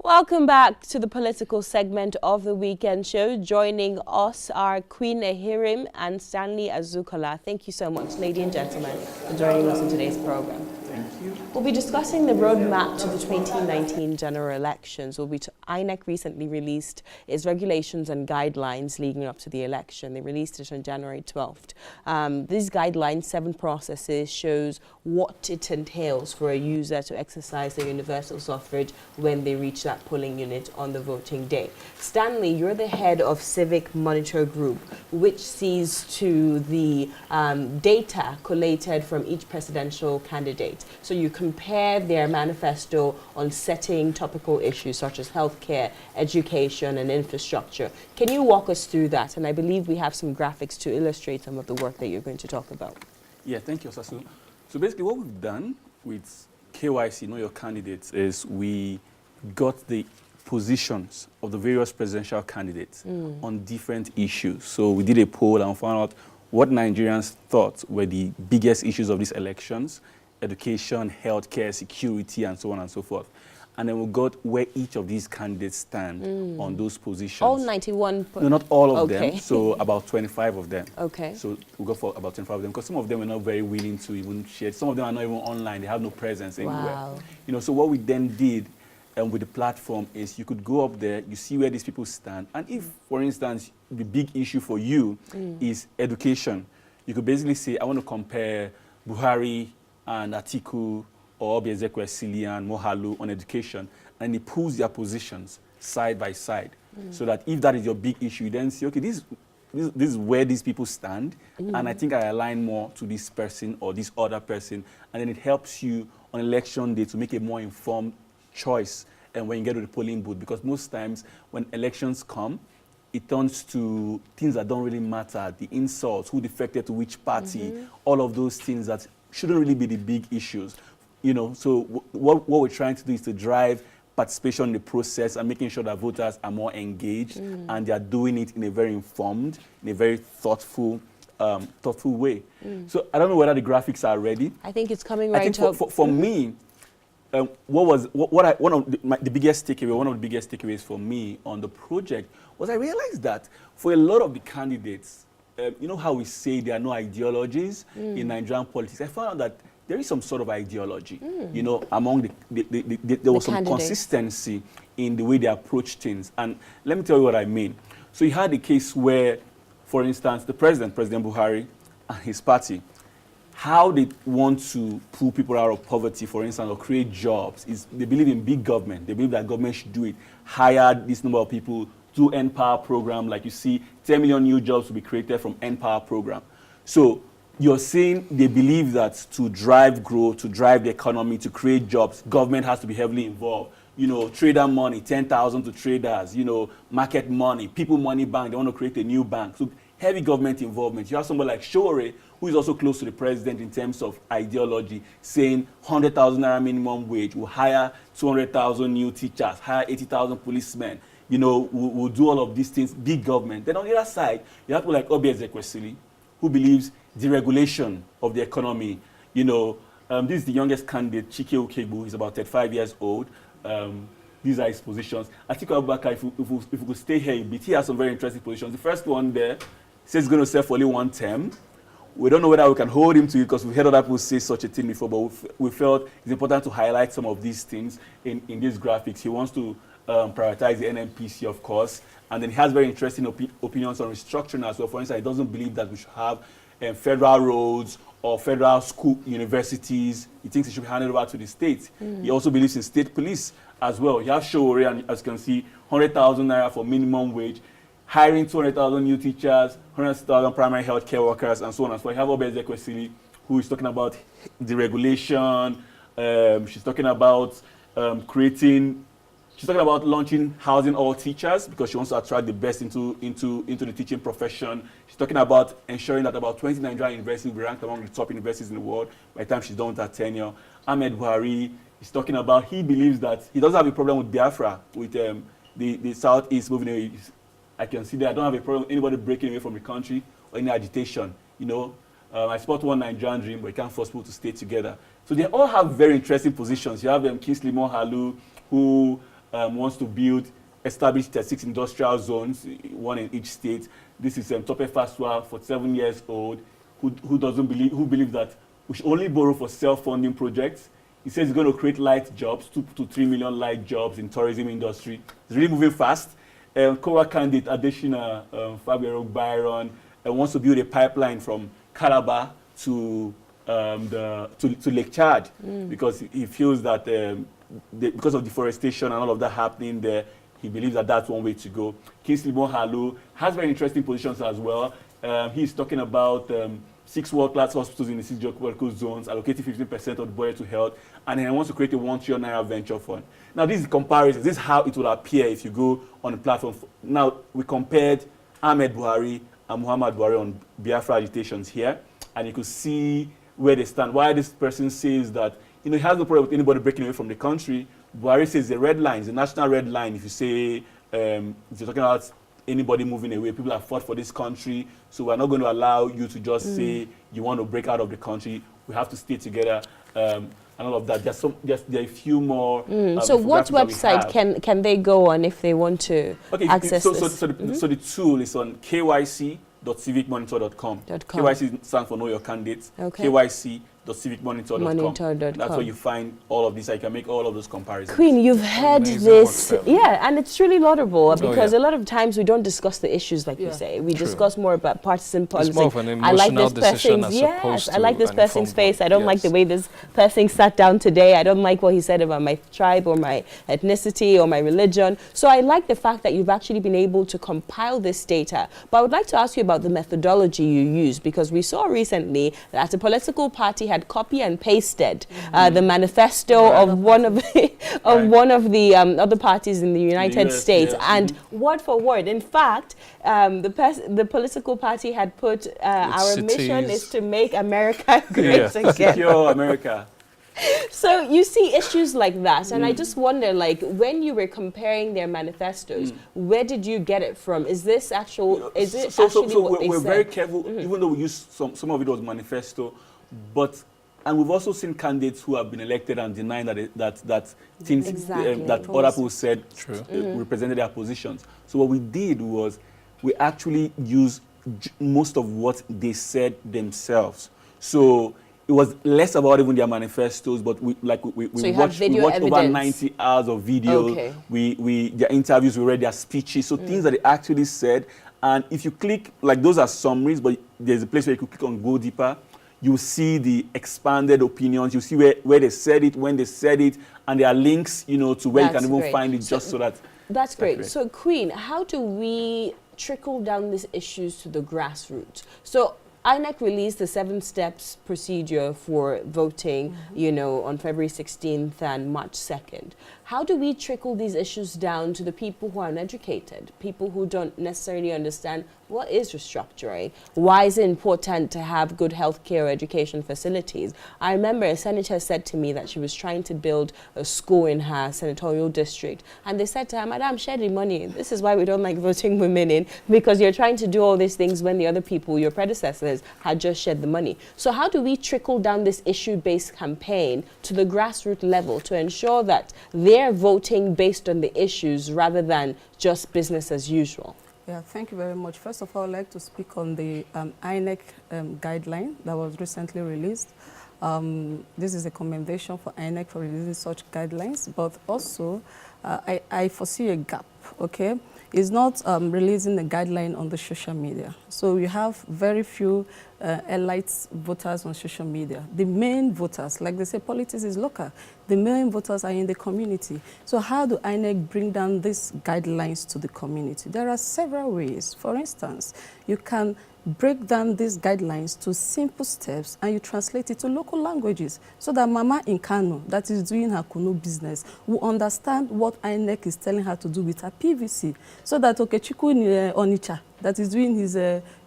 Welcome back to the political segment of the weekend show. Joining us are Queen Ehirim and Stanley Azukola. Thank you so much, ladies and gentlemen, for joining us in today's program. Thank you. We'll be discussing the roadmap to the 2019 general elections. INEC recently released its regulations and guidelines leading up to the election. They released it on January 12th. These guidelines, 7 processes, shows what it entails for a user to exercise their universal suffrage when they reach that polling unit on the voting day. Stanley, you're the head of Civic Monitor Group, which sees to the data collated from each presidential candidate. So you compare their manifesto on setting topical issues such as healthcare, education, and infrastructure. Can you walk us through that? And I believe we have some graphics to illustrate some of the work that you're going to talk about. Yeah, thank you, Sasu. So basically what we've done with KYC, Know Your Candidates, is we got the positions of the various presidential candidates on different issues. So we did a poll and found out what Nigerians thought were the biggest issues of these elections: education, healthcare, security, and so on and so forth. And then we got where each of these candidates stand on those positions. All 91? No, not all of Okay. them. So about 25 of them. Okay. So we got for about 25 of them, because some of them were not very willing to even share. Some of them are not even online. They have no presence anywhere. Wow. You know, so what we then did with the platform is you could go up there, you see where these people stand. And if, for instance, the big issue for you is education, you could basically say, I want to compare Buhari and Atiku or Obiezekwe and Mohalu on education, and he pulls their positions side by side, so that if that is your big issue, you then say, okay, this is where these people stand, and I think I align more to this person or this other person, and then it helps you on election day to make a more informed choice and when you get to the polling booth, because most times when elections come, it turns to things that don't really matter, the insults, who defected to which party, all of those things that shouldn't really be the big issues. You know, so what we're trying to do is to drive participation in the process and making sure that voters are more engaged and they are doing it in a very informed, in a very thoughtful way. So I don't know whether the graphics are ready. I think it's coming right up. up. For me, one of the biggest takeaways for me on the project was I realized that for a lot of the candidates, you know how we say there are no ideologies in Nigerian politics. I found out that there is some sort of ideology, you know, among there was some consistency in the way they approach things. And let me tell you what I mean. So you had a case where, for instance, President Buhari and his party, how they want to pull people out of poverty, for instance, or create jobs, is they believe in big government. They believe that government should do it. Hire this number of people, do N-Power program. Like you see, 10 million new jobs will be created from N-Power program. So you're saying they believe that to drive growth, to drive the economy, to create jobs, government has to be heavily involved. You know, trader money, 10,000 to traders, you know, market money, people money bank, they want to create a new bank. So heavy government involvement. You have somebody like Shore, who is also close to the president in terms of ideology, saying 100,000 naira minimum wage, will hire 200,000 new teachers, hire 80,000 policemen, you know, we'll do all of these things, big government. Then on the other side, you have people like Obiezekwe, who believes deregulation of the economy. You know, this is the youngest candidate, Chike Okegbu. He's about 35 years old. These are his positions. Atiku Abubakar, if we could stay here a bit, he has some very interesting positions. The first one there says he's going to serve for only 1 term. We don't know whether we can hold him to it, because we've heard other people say such a thing before, but we felt it's important to highlight some of these things in these graphics. He wants to prioritize the NNPC, of course, and then he has very interesting opinions on restructuring as well. For instance, he doesn't believe that we should have federal roads or federal school universities. He thinks it should be handed over to the states. He also believes in state police as well. You have Showore, and as you can see, 100,000 naira for minimum wage, hiring 200,000 new teachers, 100,000 primary health care workers, and so on and so forth. You have Obiezekwe, who is talking about deregulation. She's talking about she's talking about launching housing all teachers, because she wants to attract the best into the teaching profession. She's talking about ensuring that about 20 Nigerian universities will be ranked among the top universities in the world by the time she's done with her tenure. Ahmed Buhari is talking about, he believes that he doesn't have a problem with Biafra, with the Southeast moving away. I can see that I don't have a problem with anybody breaking away from the country or any agitation. You know, I support one Nigerian dream, but you can't force people to stay together. So they all have very interesting positions. You have Kingsley Mohalu, who wants to establish 36 industrial zones, one in each state. This is Tope Faswa, 47 years old, who believes that we should only borrow for self-funding projects. He says he's going to create light jobs, 2 to 3 million light jobs in tourism industry. It's really moving fast. Cora candidate Adeshina Fabian Byron wants to build a pipeline from Calabar to Lake Chad because he feels that because of deforestation and all of that happening there, he believes that that's one way to go. Kingsley Mohalu has very interesting positions as well. He's talking about 6 world-class hospitals in the 6 geographical zones, allocating 15% of the budget to health, and he wants to create a $1 trillion venture fund. Now, this is comparisons. This is how it will appear if you go on the platform. Now, we compared Ahmed Buhari and Muhammad Buhari on Biafra agitations here, and you could see where they stand. Why this person says that, he has no problem with anybody breaking away from the country. Buhari says the red line, the national red line, if you say, if you're talking about anybody moving away, people have fought for this country, so we're not going to allow you to just say you want to break out of the country. We have to stay together. And all of that. There are a few more. So what website can they go on if they want to access this? So the tool is on kyc.civicmonitor.com. KYC stands for Know Your Candidates. Okay. kyc.civicmonitor.com. That's where you find all of this. I can make all of those comparisons. Queen, you've heard this. Yeah, and it's really laudable because a lot of times we don't discuss the issues like you say. We discuss more about partisan politics. It's more of an emotional decision as opposed to I like this person's face. I don't like the way this person sat down today. I don't like what he said about my tribe or my ethnicity or my religion. So I like the fact that you've actually been able to compile this data. But I would like to ask you about the methodology you use, because we saw recently that a political party had copy and pasted the manifesto of one of the other parties in the United States, and word for word. In fact, the political party had put our mission is to make America great again. Secure America. So you see issues like that, and I just wonder, like, when you were comparing their manifestos, where did you get it from? Is this actual? Is it actually what they said? We're very careful, even though we use some of it was manifesto, and we've also seen candidates who have been elected and denying that things that other people said represented their positions. So what we did was we actually used most of what they said themselves. So it was less about even their manifestos, but we watched over 90 hours of video. Okay. Their interviews, we read their speeches, so things that they actually said. And if you click, like, those are summaries, but there's a place where you could click on Go Deeper. You see the expanded opinions. You see where they said it, when they said it, and there are links, to where you can even find it, just so that. That's great. So, Queen, how do we trickle down these issues to the grassroots? So, INEC released the 7 steps procedure for voting, on February 16th and March 2nd. How do we trickle these issues down to the people who are uneducated, people who don't necessarily understand what is restructuring? Why is it important to have good healthcare or education facilities? I remember a senator said to me that she was trying to build a school in her senatorial district, and they said to her, "Madam, share the money. This is why we don't like voting women in, because you're trying to do all these things when the other people, your predecessors, had just shared the money." So how do we trickle down this issue-based campaign to the grassroots level to ensure that they're voting based on the issues rather than just business as usual? Yeah, thank you very much. First of all, I'd like to speak on the INEC guideline that was recently released. This is a commendation for INEC for releasing such guidelines, but also I foresee a gap, okay? It's not releasing the guideline on the social media. So you have very few elite voters on social media. The main voters, like they say, politics is local. The main voters are in the community. So how do INEC bring down these guidelines to the community? There are several ways. For instance, you can break down these guidelines to simple steps and you translate it to local languages so that Mama in Kano, that is doing her Kunu business, will understand what INEC is telling her to do with her PVC. So that Okechukwu in Onitsha, that is doing his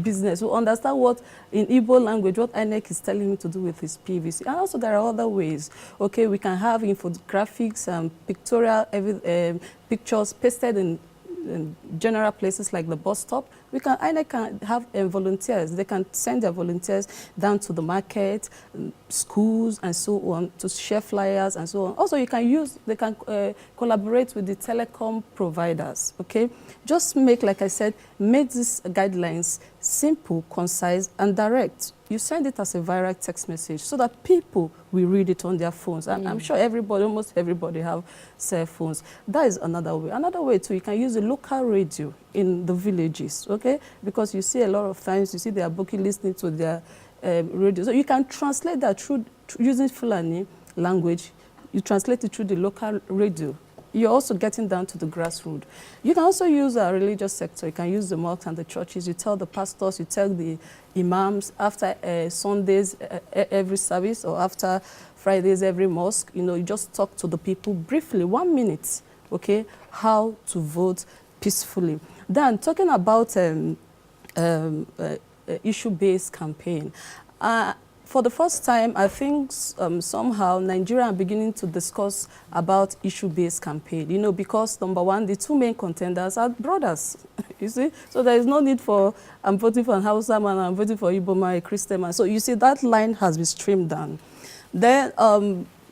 business, will understand what, in Igbo language, what INEC is telling him to do with his PVC. And also there are other ways. Okay, we can have infographics and pictorial pictures pasted in general places like the bus stop, INEC can have volunteers. They can send their volunteers down to the market, schools, and so on, to share flyers and so on. Also, they can collaborate with the telecom providers, okay? Just like I said, make these guidelines simple, concise, and direct. You send it as a viral text message so that people will read it on their phones. And I'm sure almost everybody have cell phones. That is another way. Another way too, you can use a local radio in the villages, okay? Because you see a lot of times, you see they are booking listening to their radio. So you can translate that through using Fulani language. You translate it through the local radio. You're also getting down to the grassroots. You can also use a religious sector. You can use the mosques and the churches. You tell the pastors, you tell the imams after Sundays every service, or after Fridays every mosque. You just talk to the people briefly, 1 minute, okay, how to vote peacefully. Then talking about issue-based campaign. For the first time, I think somehow Nigeria are beginning to discuss about issue-based campaign, because number one, the two main contenders are brothers, you see? So there is no need for, I'm voting for an Hausa man, I'm voting for Igbo man, a Christian man. So you see that line has been streamed down. Then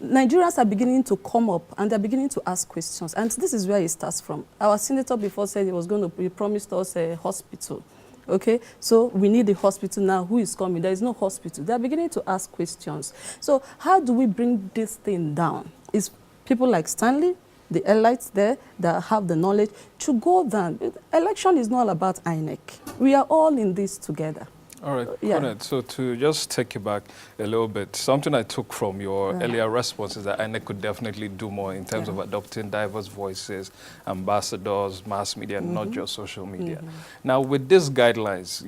Nigerians are beginning to come up and they're beginning to ask questions. And this is where it starts from. Our senator before said he promised us a hospital. Okay, so we need a hospital now. Who is coming? There is no hospital. They are beginning to ask questions. So how do we bring this thing down? It's people like Stanley, the elites there that have the knowledge to go down. Election is not about INEC. We are all in this together. All right, Yeah. So to just take you back a little bit, something I took from your earlier response is that INEC could definitely do more in terms of adopting diverse voices, ambassadors, mass media, and not just social media. Now, with these guidelines,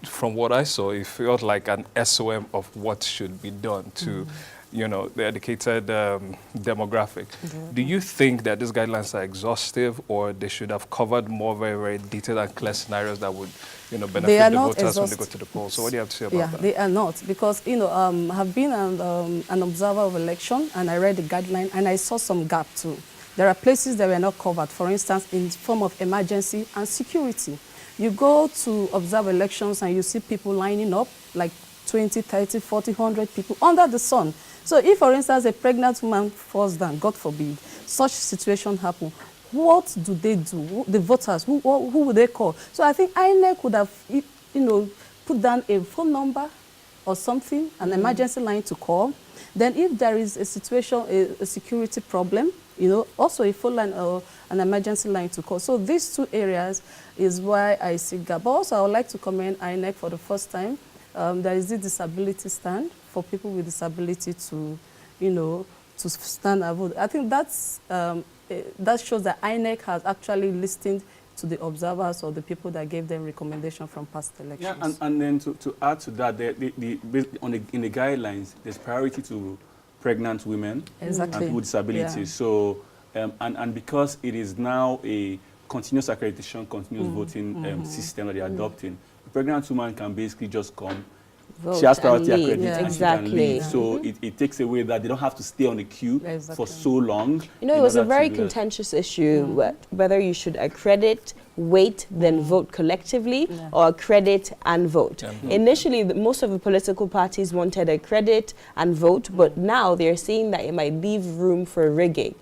from what I saw, it felt like an SOM of what should be done to the educated demographic. Do you think that these guidelines are exhaustive, or they should have covered more very, very detailed and clear scenarios that would benefit the voters when they go to the polls? So what do you have to say about that? They are not, because I've been an observer of election, and I read the guideline, and I saw some gap too. There are places that were not covered, for instance, in form of emergency and security. You go to observe elections and you see people lining up, like 20, 30, 40, 100 people under the sun. So if, for instance, a pregnant woman falls down, God forbid, such situation happen, what do they do? The voters, who would they call? So I think INEC would have, put down a phone number or something, an emergency line to call. Then if there is a situation, a security problem, also a phone line or an emergency line to call. So these two areas is why I see gap. But also I would like to commend INEC for the first time. There is the disability stand for people with disability to, to stand and vote. I think that shows that INEC has actually listened to the observers or the people that gave them recommendation from past elections. Yeah, and then to add to that, in the guidelines, there's priority to pregnant women and people with disabilities. Yeah. So, and because it is now a continuous accreditation, continuous voting system that they're adopting, a pregnant woman can basically just come, vote, she has priority accredited, and she can leave. So it takes away that they don't have to stay on the queue for so long. It was a very contentious issue, whether you should accredit, wait, then vote collectively, or accredit and vote. Initially, most of the political parties wanted accredit and vote, but now they're seeing that it might leave room for rigging.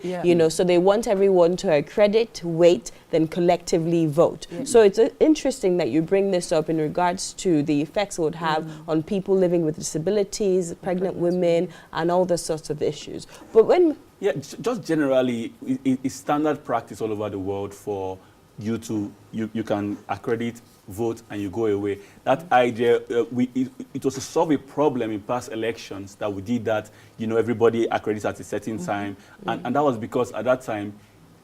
So they want everyone to accredit, wait, then collectively vote. So it's interesting that you bring this up in regards to the effects it would have on people living with disabilities, pregnant women, and all the sorts of issues. But when just generally, it's standard practice all over the world for you can accredit, vote, and you go away. That idea, it was to solve a problem in past elections that we did that, everybody accredits at a certain time. And that was because at that time,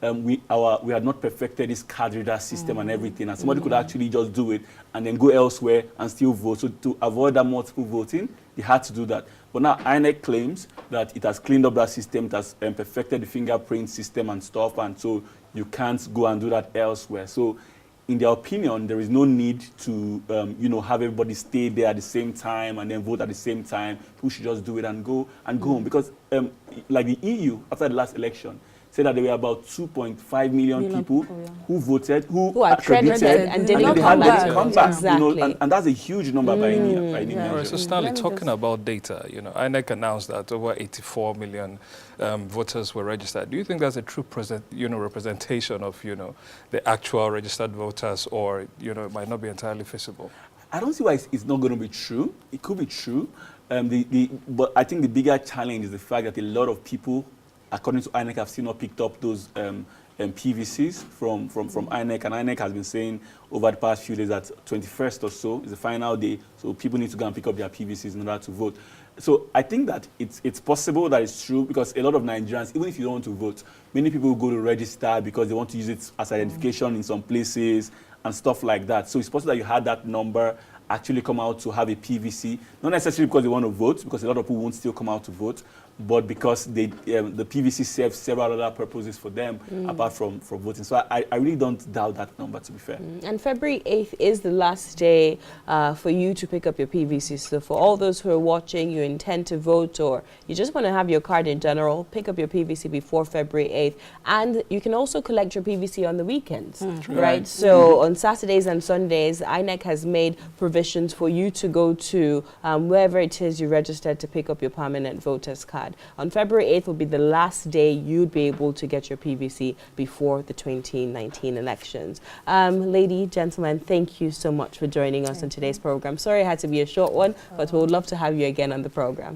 we had not perfected this card reader system and everything, and somebody could actually just do it and then go elsewhere and still vote. So to avoid that multiple voting, they had to do that. But now INEC claims that it has cleaned up that system, it has perfected the fingerprint system and stuff, and so you can't go and do that elsewhere. So in their opinion, there is no need to have everybody stay there at the same time and then vote at the same time. People should just do it and go home. Because like the EU, after the last election, said that there were about 2.5 million people who voted, who are credited and did not they come had back. to come back. Exactly. You know, and that's a huge number by any Right, measure. so Stanley, talking about data, you know, INEC announced that over 84 million voters were registered. Do you think that's a true representation of, you know, the actual registered voters, or, you know, it might not be entirely feasible? I don't see why it's not going to be true. It could be true. But I think the bigger challenge is the fact that a lot of people, according to INEC, have still not picked up those PVCs from INEC. And INEC has been saying over the past few days that 21st or so is the final day. So people need to go and pick up their PVCs in order to vote. So I think that it's possible that it's true, because a lot of Nigerians, even if you don't want to vote, many people go to register because they want to use it as identification in some places and stuff like that. So it's possible that you had that number actually come out to have a PVC, not necessarily because they want to vote, because a lot of people won't still come out to vote, but because the PVC serves several other purposes for them apart from voting. So I really don't doubt that number, to be fair. And February 8th is the last day for you to pick up your PVC. So for all those who are watching, you intend to vote, or you just want to have your card in general, pick up your PVC before February 8th. And you can also collect your PVC on the weekends, right? So on Saturdays and Sundays, INEC has made provisions for you to go to wherever it is you registered to pick up your permanent voter's card. On February 8th will be the last day you'd be able to get your PVC before the 2019 elections. Lady, gentlemen, thank you so much for joining us on today's program. Sorry it had to be a short one, but we would love to have you again on the program.